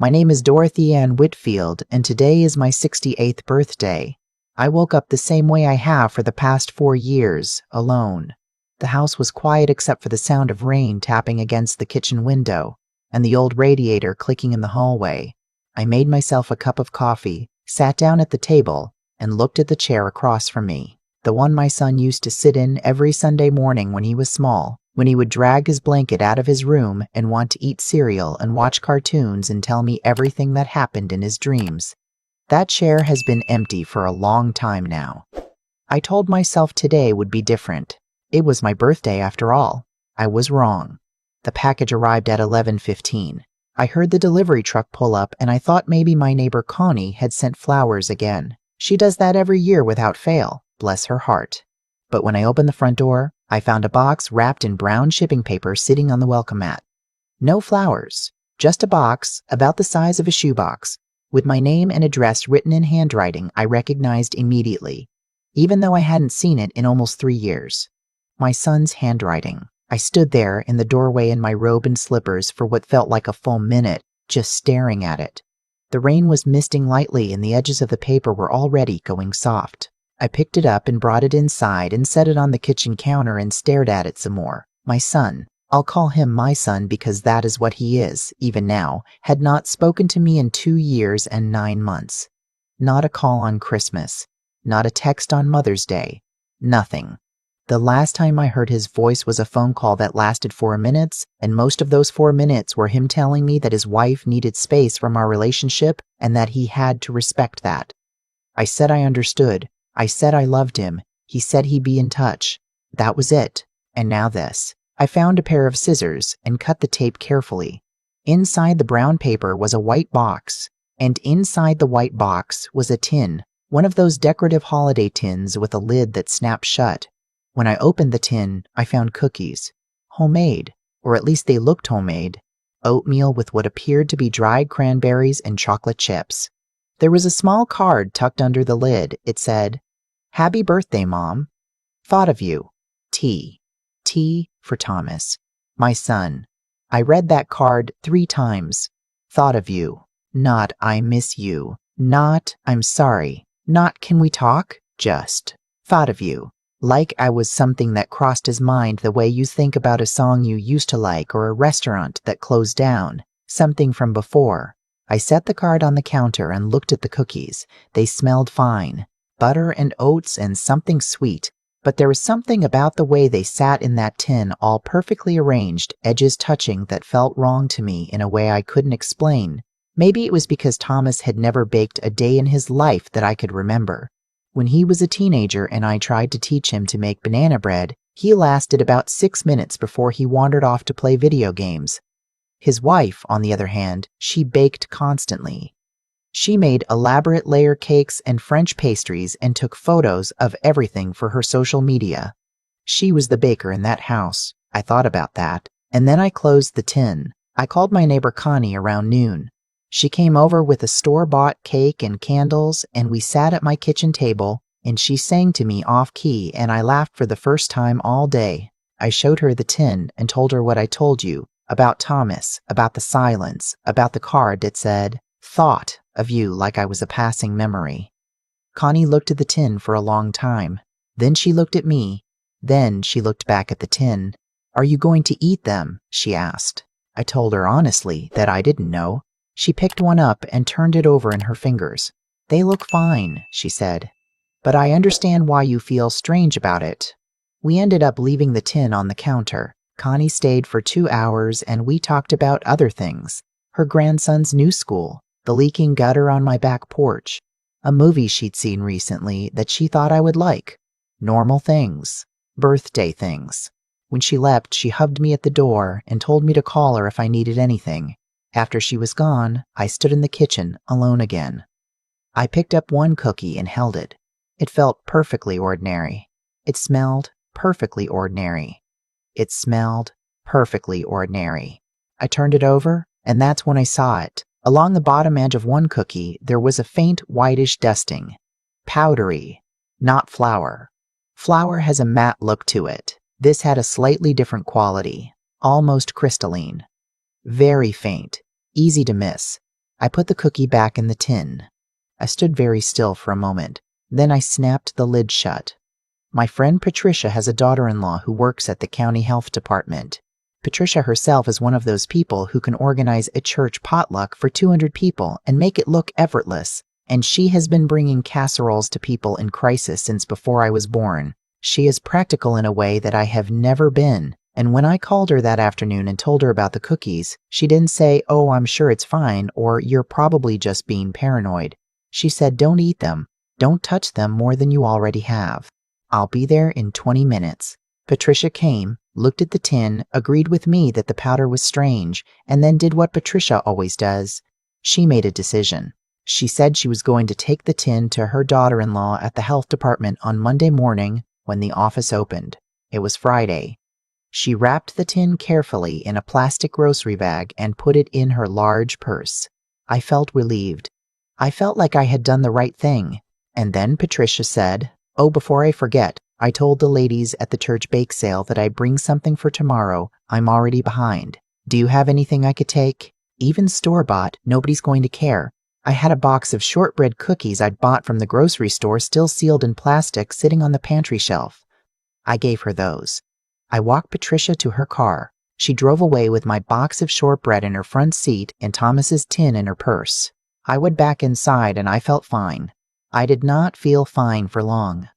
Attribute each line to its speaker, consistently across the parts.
Speaker 1: My name is Dorothy Ann Whitfield, and today is my 68th birthday. I woke up the same way I have for the past 4 years, alone. The house was quiet except for the sound of rain tapping against the kitchen window and the old radiator clicking in the hallway. I made myself a cup of coffee, sat down at the table, and looked at the chair across from me, the one my son used to sit in every Sunday morning when he was small, when he would drag his blanket out of his room and want to eat cereal and watch cartoons and tell me everything that happened in his dreams. That chair has been empty for a long time now. I told myself today would be different. It was my birthday after all. I was wrong. The package arrived at 11:15. I heard the delivery truck pull up and I thought maybe my neighbor Connie had sent flowers again. She does that every year without fail, bless her heart. But when I opened the front door, I found a box wrapped in brown shipping paper sitting on the welcome mat. No flowers, just a box about the size of a shoebox, with my name and address written in handwriting I recognized immediately, even though I hadn't seen it in almost 3 years. My son's handwriting. I stood there in the doorway in my robe and slippers for what felt like a full minute, just staring at it. The rain was misting lightly and the edges of the paper were already going soft. I picked it up and brought it inside and set it on the kitchen counter and stared at it some more. My son, I'll call him my son because that is what he is, even now, had not spoken to me in 2 years and 9 months. Not a call on Christmas. Not a text on Mother's Day. Nothing. The last time I heard his voice was a phone call that lasted 4 minutes, and most of those 4 minutes were him telling me that his wife needed space from our relationship and that he had to respect that. I said I understood. I said I loved him. He said he'd be in touch. That was it. And now this. I found a pair of scissors and cut the tape carefully. Inside the brown paper was a white box, and inside the white box was a tin, one of those decorative holiday tins with a lid that snapped shut. When I opened the tin, I found cookies. Homemade, or at least they looked homemade. Oatmeal with what appeared to be dried cranberries and chocolate chips. There was a small card tucked under the lid. It said, "Happy birthday, Mom. Thought of you. T." T for Thomas. My son. I read that card 3 times. Thought of you. Not I miss you. Not I'm sorry. Not can we talk? Just thought of you. Like I was something that crossed his mind the way you think about a song you used to like or a restaurant that closed down. Something from before. I set the card on the counter and looked at the cookies. They smelled fine. Butter and oats and something sweet. But there was something about the way they sat in that tin, all perfectly arranged, edges touching, that felt wrong to me in a way I couldn't explain. Maybe it was because Thomas had never baked a day in his life that I could remember. When he was a teenager and I tried to teach him to make banana bread, he lasted about 6 minutes before he wandered off to play video games. His wife, on the other hand, she baked constantly. She made elaborate layer cakes and French pastries and took photos of everything for her social media. She was the baker in that house. I thought about that, and then I closed the tin. I called my neighbor Connie around noon. She came over with a store-bought cake and candles, and we sat at my kitchen table, and she sang to me off-key, and I laughed for the first time all day. I showed her the tin and told her what I told you, about Thomas, about the silence, about the card that said, "Thought of you," like I was a passing memory. Connie looked at the tin for a long time. Then she looked at me. Then she looked back at the tin. "Are you going to eat them?" she asked. I told her honestly that I didn't know. She picked one up and turned it over in her fingers. "They look fine," she said. "But I understand why you feel strange about it." We ended up leaving the tin on the counter. Connie stayed for 2 hours and we talked about other things. Her grandson's new school, the leaking gutter on my back porch, a movie she'd seen recently that she thought I would like, normal things, birthday things. When she left, she hugged me at the door and told me to call her if I needed anything. After she was gone, I stood in the kitchen, alone again. I picked up one cookie and held it. It felt perfectly ordinary. It smelled perfectly ordinary. It smelled perfectly ordinary. I turned it over, and that's when I saw it. Along the bottom edge of one cookie, there was a faint whitish dusting. Powdery, not flour. Flour has a matte look to it. This had a slightly different quality, almost crystalline. Very faint, easy to miss. I put the cookie back in the tin. I stood very still for a moment. Then I snapped the lid shut. My friend Patricia has a daughter-in-law who works at the county health department. Patricia herself is one of those people who can organize a church potluck for 200 people and make it look effortless, and she has been bringing casseroles to people in crisis since before I was born. She is practical in a way that I have never been, and when I called her that afternoon and told her about the cookies, she didn't say, "Oh, I'm sure it's fine," or "You're probably just being paranoid." She said, "Don't eat them. Don't touch them more than you already have. I'll be there in 20 minutes. Patricia came, looked at the tin, agreed with me that the powder was strange, and then did what Patricia always does. She made a decision. She said she was going to take the tin to her daughter-in-law at the health department on Monday morning when the office opened. It was Friday. She wrapped the tin carefully in a plastic grocery bag and put it in her large purse. I felt relieved. I felt like I had done the right thing. And then Patricia said, "Oh, before I forget, I told the ladies at the church bake sale that I'd bring something for tomorrow. I'm already behind. Do you have anything I could take? Even store-bought, nobody's going to care. I had a box of shortbread cookies I'd bought from the grocery store still sealed in plastic sitting on the pantry shelf." I gave her those. I walked Patricia to her car. She drove away with my box of shortbread in her front seat and Thomas's tin in her purse. I went back inside and I felt fine. I did not feel fine for long.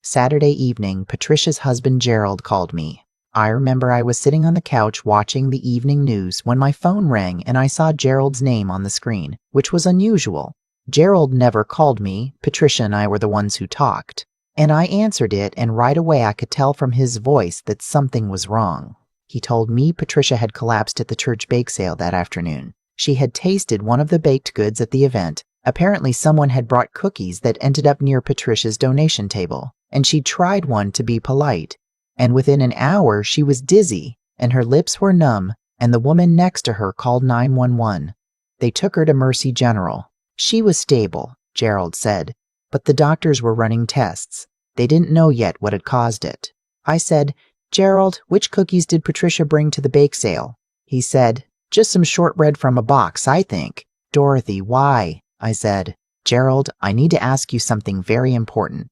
Speaker 1: Saturday evening, Patricia's husband Gerald called me. I remember I was sitting on the couch watching the evening news when my phone rang and I saw Gerald's name on the screen, which was unusual. Gerald never called me. Patricia and I were the ones who talked. And I answered it, and right away I could tell from his voice that something was wrong. He told me Patricia had collapsed at the church bake sale that afternoon. She had tasted one of the baked goods at the event. Apparently someone had brought cookies that ended up near Patricia's donation table, and she tried one to be polite. And within an hour she was dizzy, and her lips were numb, and the woman next to her called 911. They took her to Mercy General. She was stable, Gerald said, but the doctors were running tests. They didn't know yet what had caused it. I said, "Gerald, which cookies did Patricia bring to the bake sale?" He said, "Just some shortbread from a box, I think." "Dorothy, why?" I said. "Gerald, I need to ask you something very important.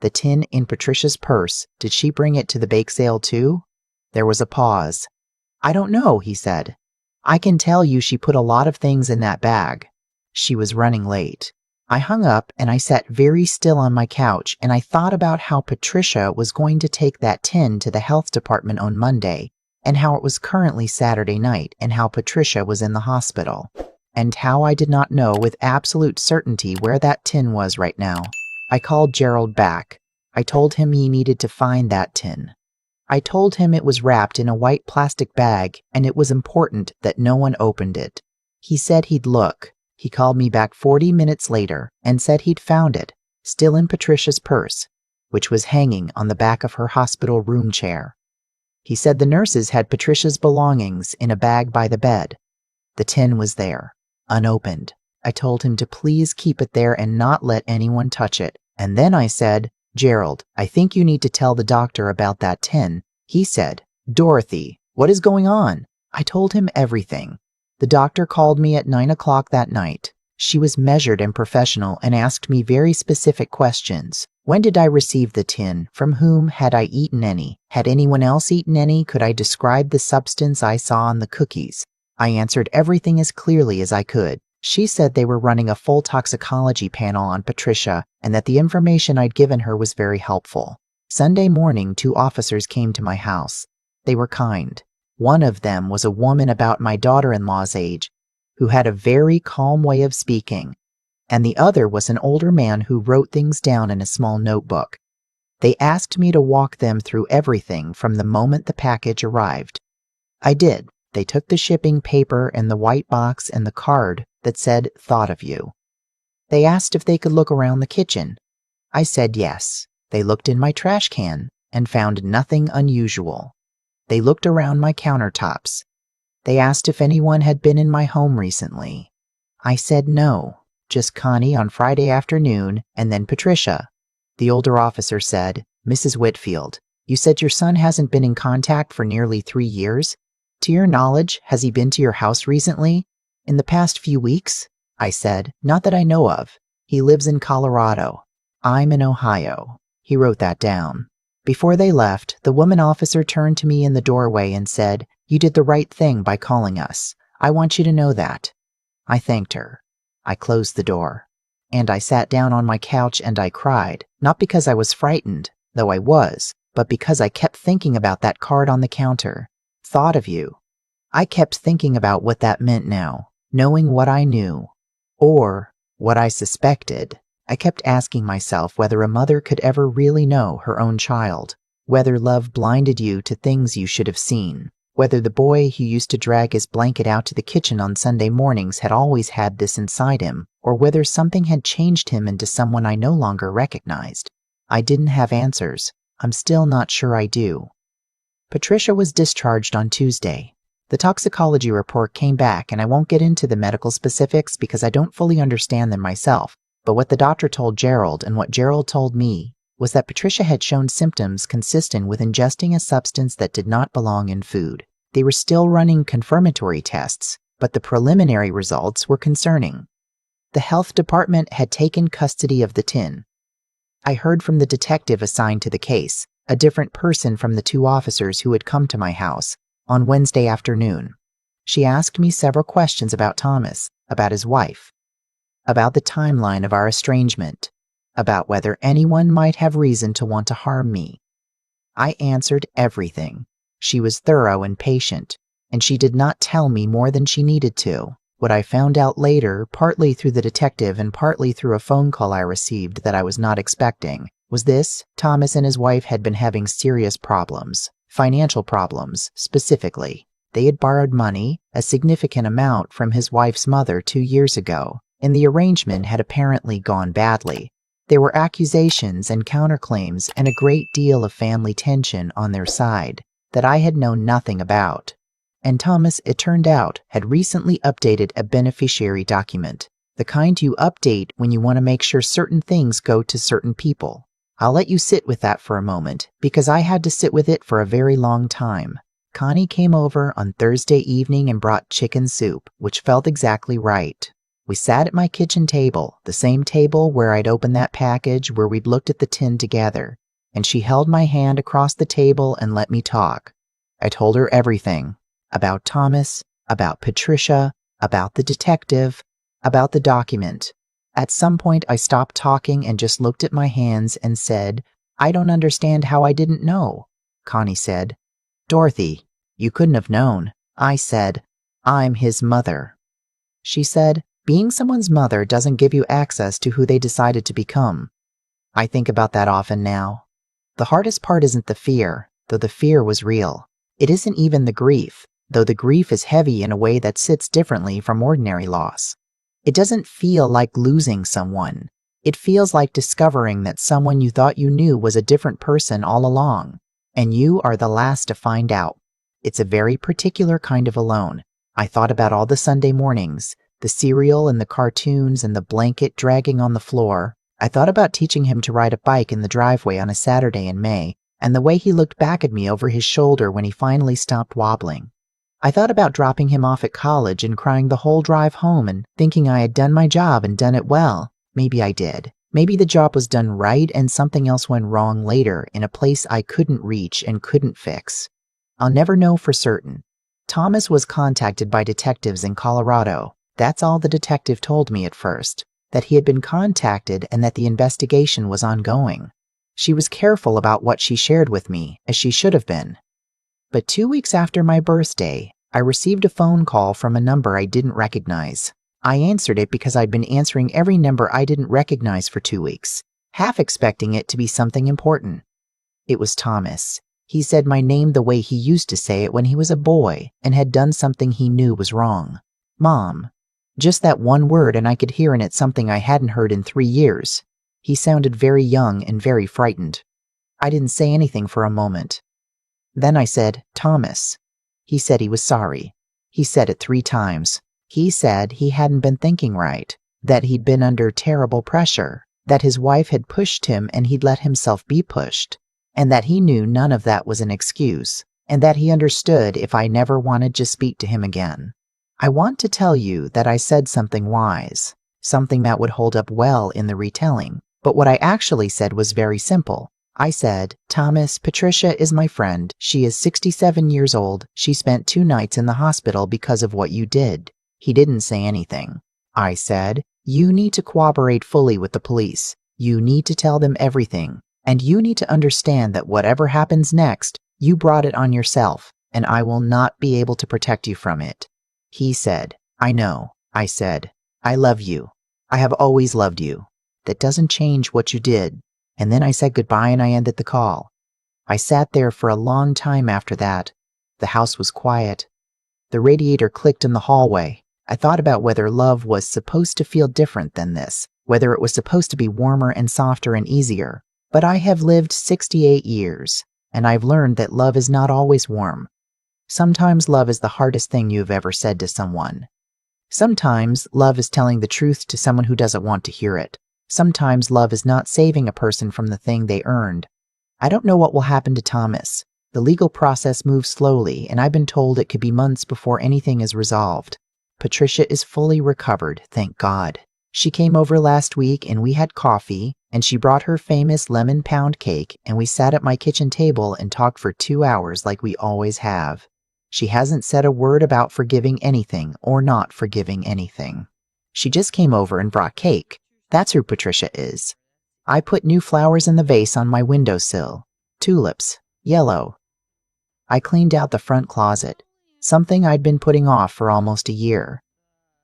Speaker 1: The tin in Patricia's purse, did she bring it to the bake sale too?" There was a pause. "I don't know," he said. "I can tell you she put a lot of things in that bag." She was running late. I hung up and I sat very still on my couch and I thought about how Patricia was going to take that tin to the health department on Monday, and how it was currently Saturday night, and how Patricia was in the hospital, and how I did not know with absolute certainty where that tin was right now. I called Gerald back. I told him he needed to find that tin. I told him it was wrapped in a white plastic bag and it was important that no one opened it. He said he'd look. He called me back 40 minutes later and said he'd found it, still in Patricia's purse, which was hanging on the back of her hospital room chair. He said the nurses had Patricia's belongings in a bag by the bed. The tin was there, unopened. I told him to please keep it there and not let anyone touch it. And then I said, "Gerald, I think you need to tell the doctor about that tin." He said, "Dorothy, what is going on?" I told him everything. The doctor called me at 9 o'clock that night. She was measured and professional and asked me very specific questions. When did I receive the tin? From whom? Had I eaten any? Had anyone else eaten any? Could I describe the substance I saw on the cookies? I answered everything as clearly as I could. She said they were running a full toxicology panel on Patricia and that the information I'd given her was very helpful. Sunday morning, 2 officers came to my house. They were kind. One of them was a woman about my daughter-in-law's age, who had a very calm way of speaking, and the other was an older man who wrote things down in a small notebook. They asked me to walk them through everything from the moment the package arrived. I did. They took the shipping paper and the white box and the card that said, "Thought of you." They asked if they could look around the kitchen. I said yes. They looked in my trash can and found nothing unusual. They looked around my countertops. They asked if anyone had been in my home recently. I said no, just Connie on Friday afternoon and then Patricia. The older officer said, "Mrs. Whitfield, you said your son hasn't been in contact for nearly 3 years. To your knowledge, has he been to your house recently? In the past few weeks?" I said. Not that I know of. He lives in Colorado. I'm in Ohio. He wrote that down. Before they left, the woman officer turned to me in the doorway and said, "You did the right thing by calling us. I want you to know that." I thanked her. I closed the door. And I sat down on my couch and I cried, not because I was frightened, though I was, but because I kept thinking about that card on the counter. Thought of you. I kept thinking about what that meant now, knowing what I knew. Or what I suspected. I kept asking myself whether a mother could ever really know her own child, whether love blinded you to things you should have seen, whether the boy who used to drag his blanket out to the kitchen on Sunday mornings had always had this inside him, or whether something had changed him into someone I no longer recognized. I didn't have answers. I'm still not sure I do. Patricia was discharged on Tuesday. The toxicology report came back, and I won't get into the medical specifics because I don't fully understand them myself, but what the doctor told Gerald and what Gerald told me was that Patricia had shown symptoms consistent with ingesting a substance that did not belong in food. They were still running confirmatory tests, but the preliminary results were concerning. The health department had taken custody of the tin. I heard from the detective assigned to the case, a different person from the two officers who had come to my house, on Wednesday afternoon. She asked me several questions about Thomas, about his wife, about the timeline of our estrangement, about whether anyone might have reason to want to harm me. I answered everything. She was thorough and patient, and she did not tell me more than she needed to. What I found out later, partly through the detective and partly through a phone call I received that I was not expecting, was this: Thomas and his wife had been having serious problems, financial problems, specifically. They had borrowed money, a significant amount, from his wife's mother 2 years ago, and the arrangement had apparently gone badly. There were accusations and counterclaims and a great deal of family tension on their side that I had known nothing about. And Thomas, it turned out, had recently updated a beneficiary document, the kind you update when you want to make sure certain things go to certain people. I'll let you sit with that for a moment, because I had to sit with it for a very long time. Connie came over on Thursday evening and brought chicken soup, which felt exactly right. We sat at my kitchen table, the same table where I'd opened that package where we'd looked at the tin together, and she held my hand across the table and let me talk. I told her everything. About Thomas, about Patricia, about the detective, about the document. At some point I stopped talking and just looked at my hands and said, "I don't understand how I didn't know." Connie said, "Dorothy, you couldn't have known." I said, "I'm his mother." She said, "Being someone's mother doesn't give you access to who they decided to become." I think about that often now. The hardest part isn't the fear, though the fear was real. It isn't even the grief, though the grief is heavy in a way that sits differently from ordinary loss. It doesn't feel like losing someone. It feels like discovering that someone you thought you knew was a different person all along, and you are the last to find out. It's a very particular kind of alone. I thought about all the Sunday mornings, the cereal and the cartoons and the blanket dragging on the floor. I thought about teaching him to ride a bike in the driveway on a Saturday in May, and the way he looked back at me over his shoulder when he finally stopped wobbling. I thought about dropping him off at college and crying the whole drive home and thinking I had done my job and done it well. Maybe I did. Maybe the job was done right and something else went wrong later in a place I couldn't reach and couldn't fix. I'll never know for certain. Thomas was contacted by detectives in Colorado. That's all the detective told me at first, that he had been contacted and that the investigation was ongoing. She was careful about what she shared with me, as she should have been. But 2 weeks after my birthday, I received a phone call from a number I didn't recognize. I answered it because I'd been answering every number I didn't recognize for 2 weeks, half expecting it to be something important. It was Thomas. He said my name the way he used to say it when he was a boy and had done something he knew was wrong. Mom. Just that one word, and I could hear in it something I hadn't heard in 3 years. He sounded very young and very frightened. I didn't say anything for a moment. Then I said, "Thomas." He said he was sorry. He said it 3 times. He said he hadn't been thinking right, that he'd been under terrible pressure, that his wife had pushed him and he'd let himself be pushed, and that he knew none of that was an excuse, and that he understood if I never wanted to speak to him again. I want to tell you that I said something wise, something that would hold up well in the retelling, but what I actually said was very simple. I said, Thomas, Patricia is my friend. She is 67 years old. She spent 2 nights in the hospital because of what you did. He didn't say anything. I said, you need to cooperate fully with the police. You need to tell them everything. And you need to understand that whatever happens next, you brought it on yourself, and I will not be able to protect you from it. He said, I know. I said, I love you. I have always loved you. That doesn't change what you did. And then I said goodbye and I ended the call. I sat there for a long time after that. The house was quiet. The radiator clicked in the hallway. I thought about whether love was supposed to feel different than this, whether it was supposed to be warmer and softer and easier. But I have lived 68 years, and I've learned that love is not always warm. Sometimes love is the hardest thing you've ever said to someone. Sometimes love is telling the truth to someone who doesn't want to hear it. Sometimes love is not saving a person from the thing they earned. I don't know what will happen to Thomas. The legal process moves slowly, and I've been told it could be months before anything is resolved. Patricia is fully recovered, thank God. She came over last week and we had coffee, and she brought her famous lemon pound cake, and we sat at my kitchen table and talked for 2 hours like we always have. She hasn't said a word about forgiving anything or not forgiving anything. She just came over and brought cake. That's who Patricia is. I put new flowers in the vase on my windowsill. Tulips. Yellow. I cleaned out the front closet, something I'd been putting off for almost a year.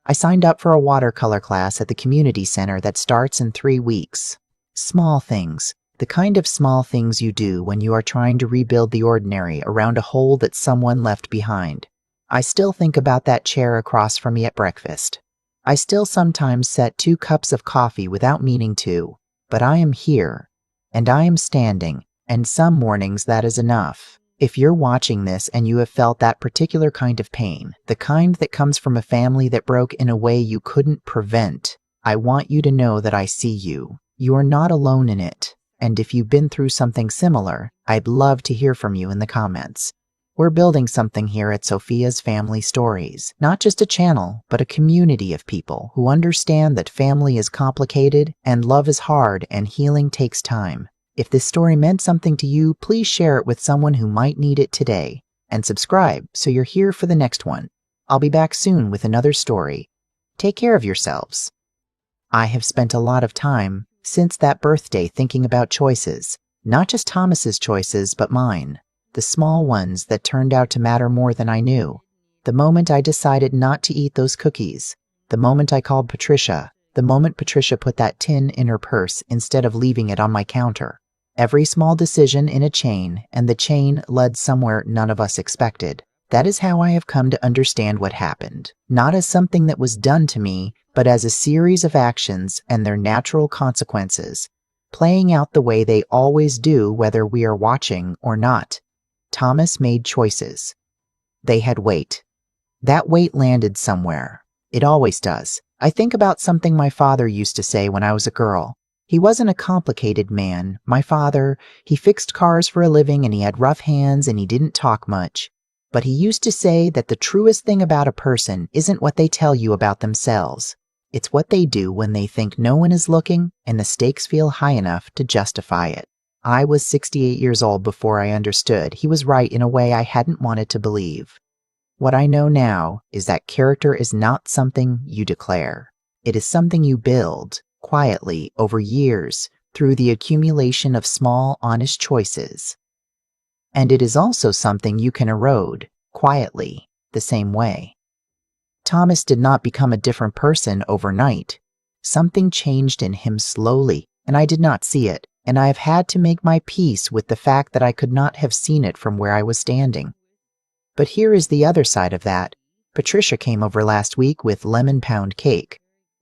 Speaker 1: I signed up for a watercolor class at the community center that starts in 3 weeks. Small things. The kind of small things you do when you are trying to rebuild the ordinary around a hole that someone left behind. I still think about that chair across from me at breakfast. I still sometimes set 2 cups of coffee without meaning to, but I am here, and I am standing, and some mornings that is enough. If you're watching this and you have felt that particular kind of pain, the kind that comes from a family that broke in a way you couldn't prevent, I want you to know that I see you. You are not alone in it. And if you've been through something similar, I'd love to hear from you in the comments. We're building something here at Sophia's Family Stories. Not just a channel, but a community of people who understand that family is complicated and love is hard and healing takes time. If this story meant something to you, please share it with someone who might need it today. And subscribe so you're here for the next one. I'll be back soon with another story. Take care of yourselves. I have spent a lot of time since that birthday thinking about choices. Not just Thomas's choices, but mine. The small ones that turned out to matter more than I knew. The moment I decided not to eat those cookies. The moment I called Patricia. The moment Patricia put that tin in her purse instead of leaving it on my counter. Every small decision in a chain, and the chain led somewhere none of us expected. That is how I have come to understand what happened. Not as something that was done to me, but as a series of actions and their natural consequences, playing out the way they always do whether we are watching or not. Thomas made choices. They had weight. That weight landed somewhere. It always does. I think about something my father used to say when I was a girl. He wasn't a complicated man. My father, he fixed cars for a living and he had rough hands and he didn't talk much. But he used to say that the truest thing about a person isn't what they tell you about themselves. It's what they do when they think no one is looking and the stakes feel high enough to justify it. I was 68 years old before I understood he was right in a way I hadn't wanted to believe. What I know now is that character is not something you declare. It is something you build quietly over years through the accumulation of small, honest choices. And it is also something you can erode quietly the same way. Thomas did not become a different person overnight. Something changed in him slowly, and I did not see it, and I have had to make my peace with the fact that I could not have seen it from where I was standing. But here is the other side of that. Patricia came over last week with lemon pound cake.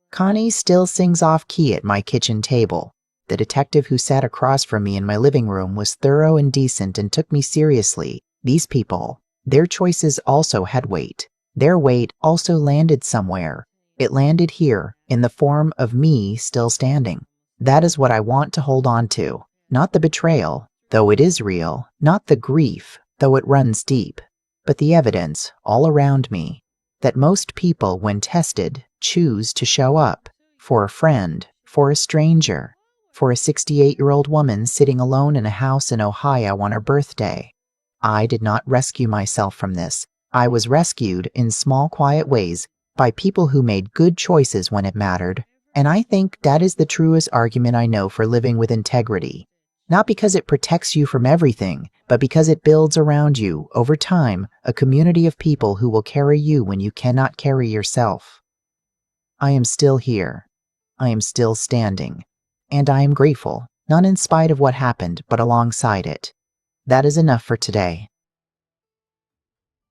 Speaker 1: Connie still sings off-key at my kitchen table. The detective who sat across from me in my living room was thorough and decent and took me seriously. These people, their choices also had weight. Their weight also landed somewhere. It landed here, in the form of me still standing. That is what I want to hold on to. Not the betrayal, though it is real. Not the grief, though it runs deep. But the evidence all around me. that most people, when tested, choose to show up for a friend, for a stranger, for a 68-year-old woman sitting alone in a house in Ohio on her birthday. I did not rescue myself from this. I was rescued in small, quiet ways by people who made good choices when it mattered, and I think that is the truest argument I know for living with integrity. Not because it protects you from everything, but because it builds around you, over time, a community of people who will carry you when you cannot carry yourself. I am still here. I am still standing. And I am grateful, not in spite of what happened, but alongside it. That is enough for today.